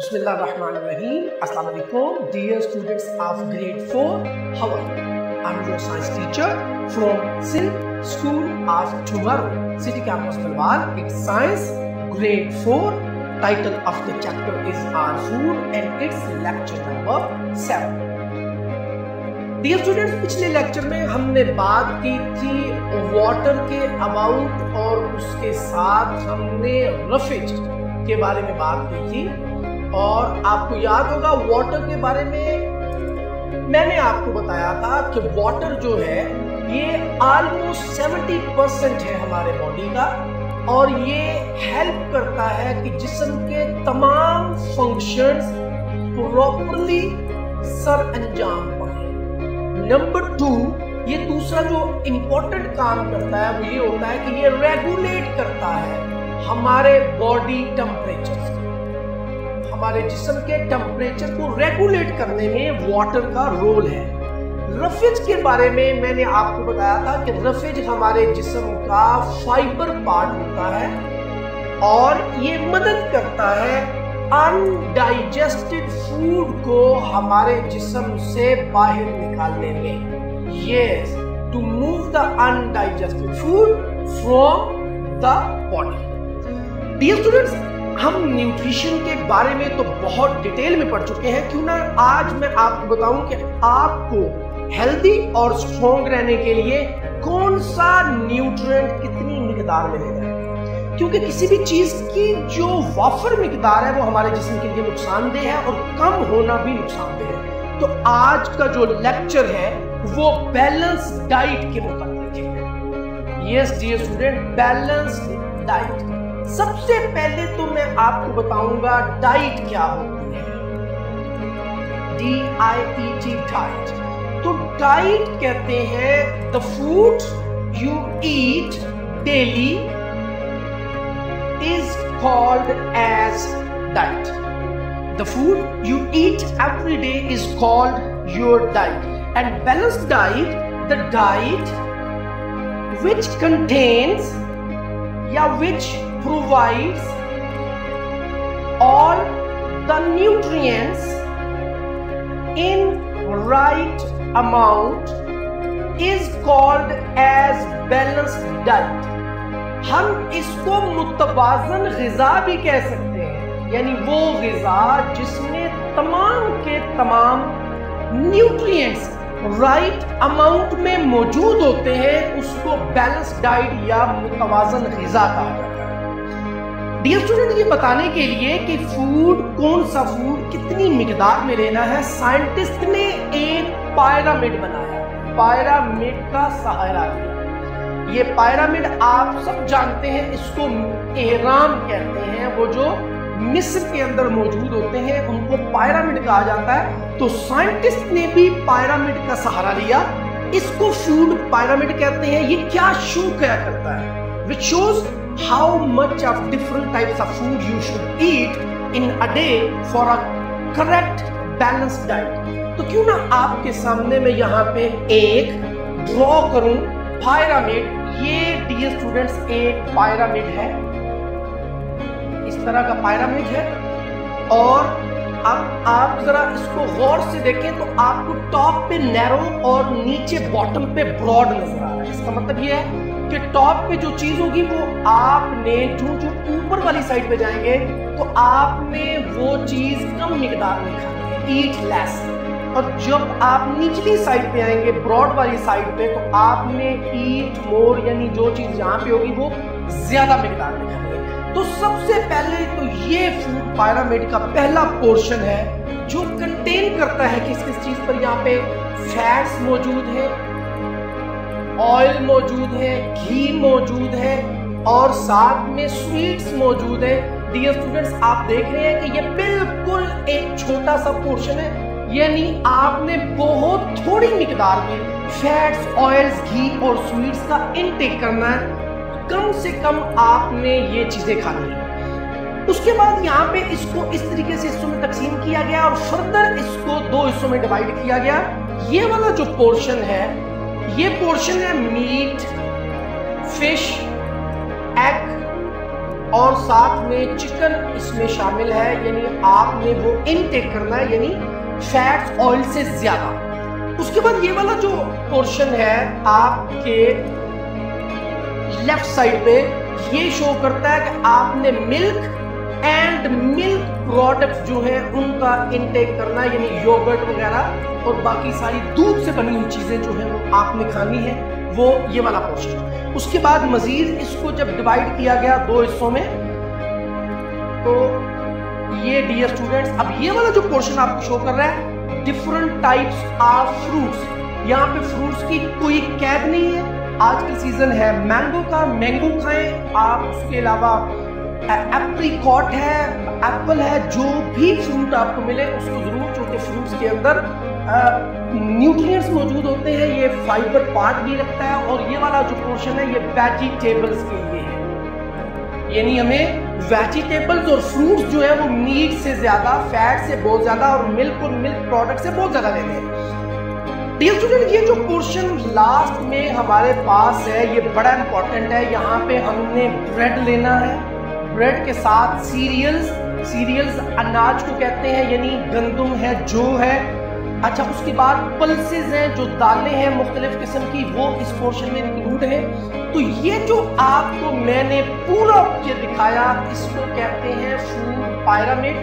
Bismillahirrahmanirrahim. Assalamu alaikum, dear students of grade 4. How are you? I'm your science teacher from SIND School of Tomorrow, City Campus Malwar. It's science grade 4. Title of the chapter is Our Food and it's lecture number 7. Dear students, पिछले lecture में हमने बात की थी water के amount और उसके साथ हमने रफेज के बारे में बात की थी। और आपको याद होगा वाटर के बारे में मैंने आपको बताया था कि वाटर जो है ये ऑलमोस्ट 70% है हमारे बॉडी का और ये हेल्प करता है कि जिस्म के तमाम फंक्शंस प्रॉपर्ली सर अंजाम पाए। नंबर 2, ये दूसरा जो इम्पोर्टेंट काम करता है वो ये होता है कि ये रेगुलेट करता है हमारे बॉडी टेम्परेचर, हमारे जिस्म के टेम्परेचर को रेगुलेट करने में वाटर का रोल है। रफेज के बारे में मैंने आपको बताया था कि रफेज हमारे जिस्म का फाइबर पार्ट होता है और ये मदद करता है अनडाइजेस्टेड फूड को हमारे जिस्म से बाहर निकालने में। Yes, to move the undigested food from the body. Dear students, हम न्यूट्रिशन के बारे में तो बहुत डिटेल में पढ़ चुके हैं, क्यों ना आज मैं आपको बताऊं कि आपको हेल्दी और स्ट्रॉन्ग रहने के लिए कौन सा न्यूट्रिएंट कितनी मिकदार में लेना है। क्योंकि किसी भी चीज की जो वाफर मिकदार है वो हमारे जिस्म के लिए नुकसानदेह है और कम होना भी नुकसानदेह है। तो आज का जो लेक्चर है वो बैलेंस डाइट के मुताबिक है। Yes dear student, balance diet. सबसे पहले तो मैं आपको बताऊंगा डाइट क्या होती है। DIET diet. तो डाइट कहते हैं the food you eat daily is called as diet. The food you eat every day is called your diet. And balanced diet, the diet which contains which provides all the nutrients in right amount is called as balanced diet. हम इसको मुतवाज़न ग़िज़ा भी कह सकते हैं, यानी वो ग़िज़ा जिसमें तमाम के तमाम न्यूट्रिएंट्स राइट अमाउंट में मौजूद होते हैं, उसको बैलेंस डाइट या मुतवाज़न ग़िज़ा कहा जाता है। डियर स्टूडेंट, ये बताने के लिए कि फूड कौन सा फूड कितनी मिकदार में लेना है, साइंटिस्ट ने एक पिरामिड बनाया, पिरामिड का सहारा लिया। ये पिरामिड आप सब जानते हैं, इसको एहराम कहते हैं। वो जो मिस्र के अंदर मौजूद होते हैं उनको पिरामिड कहा जाता है। तो साइंटिस्ट ने भी पिरामिड का सहारा लिया, इसको फूड पिरामिड कहते हैं। ये क्या शो क्या करता है? Which shows how much of different types of food you should eat in a day for a correct balance diet. तो क्यों ना आपके सामने मैं यहाँ पे एक ड्रॉ करूं पिरामिड। ये डियर स्टूडेंट्स एक पिरामिड है, इस तरह का पिरामिड है। और अब आप जरा इसको गौर से देखें तो आपको टॉप पे नैरो और नीचे बॉटम पे ब्रॉड नजर आ रहा है। इसका मतलब ये है कि टॉप पे जो चीज होगी वो आपने जो ऊपर वाली साइड पे जाएंगे तो आपने वो चीज कम मिकदार में खानी है, ईट लेस। और जब आप निचली साइड पे आएंगे ब्रॉड वाली साइड पे तो आपने ईट मोर, यानी जो चीज यहाँ पे होगी वो ज्यादा मिकदार में खानी है। तो सबसे पहले तो ये फूड पिरामिड का पहला पोर्शन है जो कंटेन करता है किस किस चीज पर। यहाँ पे फैट्स मौजूद है, ऑयल मौजूद है, घी मौजूद है और साथ में स्वीट्स मौजूद है। डियर स्टूडेंट्स, आप देख रहे हैं कि ये बिल्कुल एक छोटा सा पोर्शन है, यानी आपने बहुत थोड़ी मिकदार में फैट्स, ऑयल्स, घी और स्वीट्स का इनटेक करना है। कम से कम आपने ये चीजें खानी है। उसके बाद यहाँ पे इसको इस तरीके से हिस्सों में तकसीम किया गया और फर्दर इसको 2 हिस्सों में डिवाइड किया गया। ये वाला जो पोर्शन है ये पोर्शन है मीट, फिश, एग और साथ में चिकन इसमें शामिल है, यानी आपने वो इनटेक करना है, यानी फैट्स ऑयल से ज्यादा। उसके बाद ये वाला जो पोर्शन है आपके लेफ्ट साइड पे, ये शो करता है कि आपने मिल्क एंड मिल्क प्रोडक्ट जो है उनका इनटेक करना है, यानी योगर्ट वगैरह और बाकी सारी दूध से बनी हुई चीजें जो है वो आपने खानी है, वो ये वाला पोर्शन। उसके बाद मजीद इसको जब डिवाइड किया गया 2 हिस्सों में, तो ये डियर स्टूडेंट्स, अब ये वाला जो पोर्शन आपको शो कर रहा है डिफरेंट टाइप्स ऑफ फ्रूट्स। यहाँ पे फ्रूट्स की कोई कैद नहीं है। आजकल सीजन है मैंगो का, मैंगो खाएं आप। उसके अलावा एप्रिकॉट है, एप्पल है, जो भी फ्रूट आपको मिले उसको जरूर, क्योंकि फ्रूट्स के अंदर न्यूट्रिएंट्स मौजूद होते हैं, ये फाइबर पार्ट भी रखता है। और ये वाला जो पोर्शन है ये वेजिटेबल्स के लिए है, यानी हमें वेजिटेबल्स और फ्रूट्स जो है वो मीट से ज्यादा, फैट से बहुत ज्यादा और मिल्क प्रोडक्ट से बहुत ज्यादा लेते हैं। डियर स्टूडेंट, ये जो पोर्शन लास्ट में हमारे पास है ये बड़ा इंपॉर्टेंट है। यहाँ पे हमने ब्रेड लेना है, ब्रेड के साथ सीरियल्स अनाज को कहते हैं, यानी गंदम है, जौ है। अच्छा, उसके बाद पल्सेस हैं, जो दालें हैं मुख्तलिफ किस्म की, वो इस पोर्शन में इंक्लूड है। तो ये जो आपको मैंने पूरा ये दिखाया, इसको कहते हैं फूड पिरामिड।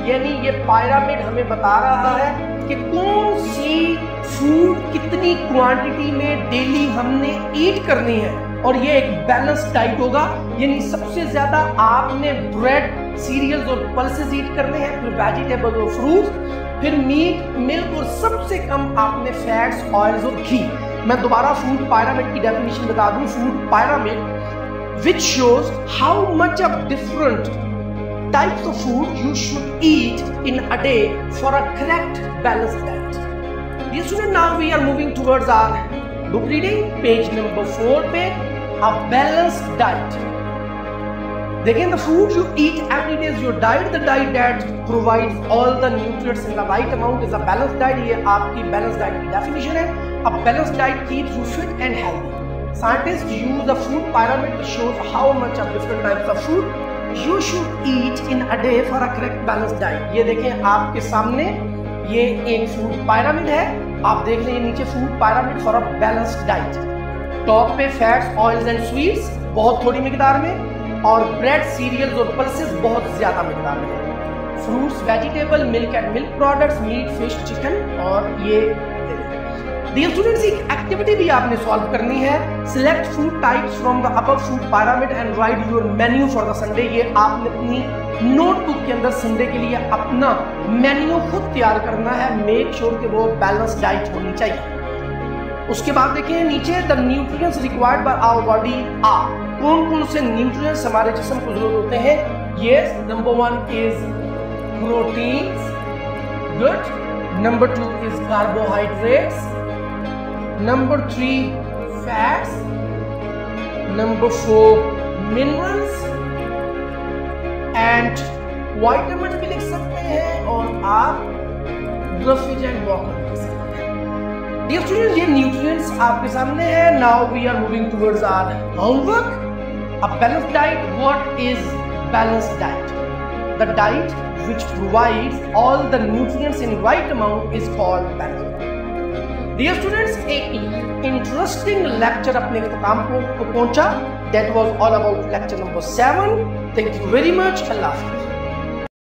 यानी ये पिरामिड हमें बता रहा है कि कौन सी फूड कितनी क्वांटिटी में डेली हमने ईट करनी है, और ये एक बैलेंस डाइट होगा। यानी सबसे ज्यादा आपने ब्रेड, सीरियल्स और पल्सेस ईट करने हैं, फिर वेजिटेबल और फ्रूट्स, फिर मीट, मिल्क, और सबसे कम आपने फैट्स, ऑयल्स और घी। मैं दोबारा फूड पिरामिड की डेफिनेशन बता दूं। Food pyramid which shows how much of different types of food you should eat in a day for a correct balanced diet. Dear student, now we are moving towards our book reading, page number 4 पे, a balanced diet. Again, the food you eat every day is your diet. The diet that provides all the nutrients in the right amount is a balanced diet. ये आपकी balanced diet की definition है. A balanced diet keeps you fit and healthy. Scientists use the food pyramid to show how much of different types of food you should eat in a day for a correct balanced diet. ये देखें आपके सामने, ये एक food pyramid है। आप देख लें नीचे food pyramid for a balanced diet. Top पे फैट्स, ऑयल्स एंड स्वीट्स बहुत थोड़ी मिकदार में, और ब्रेड, सीरियल्स और पल्सेस बहुत ज्यादा मिकदार में। Fruits, vegetable, milk and milk products, meat, fish, chicken, और ये डियर स्टूडेंट्स एक एक्टिविटी भी आपने सॉल्व करनी है। Select food types from the above food pyramid and right your menu for the Sunday. ये आपने अपनी नोटबुक के अंदर संडे के लिए अपना मेन्यू खुद तैयार करना है। मेक श्योर कि वो बैलेंस डाइट होनी चाहिए। उसके बाद देखिए नीचे, the nutrients required by our body are. कौन कौन से न्यूट्रिएंट्स हमारे जिस्म को जरूरत होते हैं? Yes, number 1 is proteins, good. Number 2 is carbohydrates, number 3 fats, number 4 minerals and vitamins भी लिख सकते हैं, और आप roughage and water लिख सकते हैं। Dear students, ये nutrients आपके सामने है। Now we are moving towards our homework. A balanced diet. What is balanced diet? The diet which provides all the nutrients in right amount is called balanced diet. Dear students, एक interesting lecture अपने इख्तिताम को पहुंचा। That was all about lecture number 7। Thank you very much. अल्लाह हाफिज़।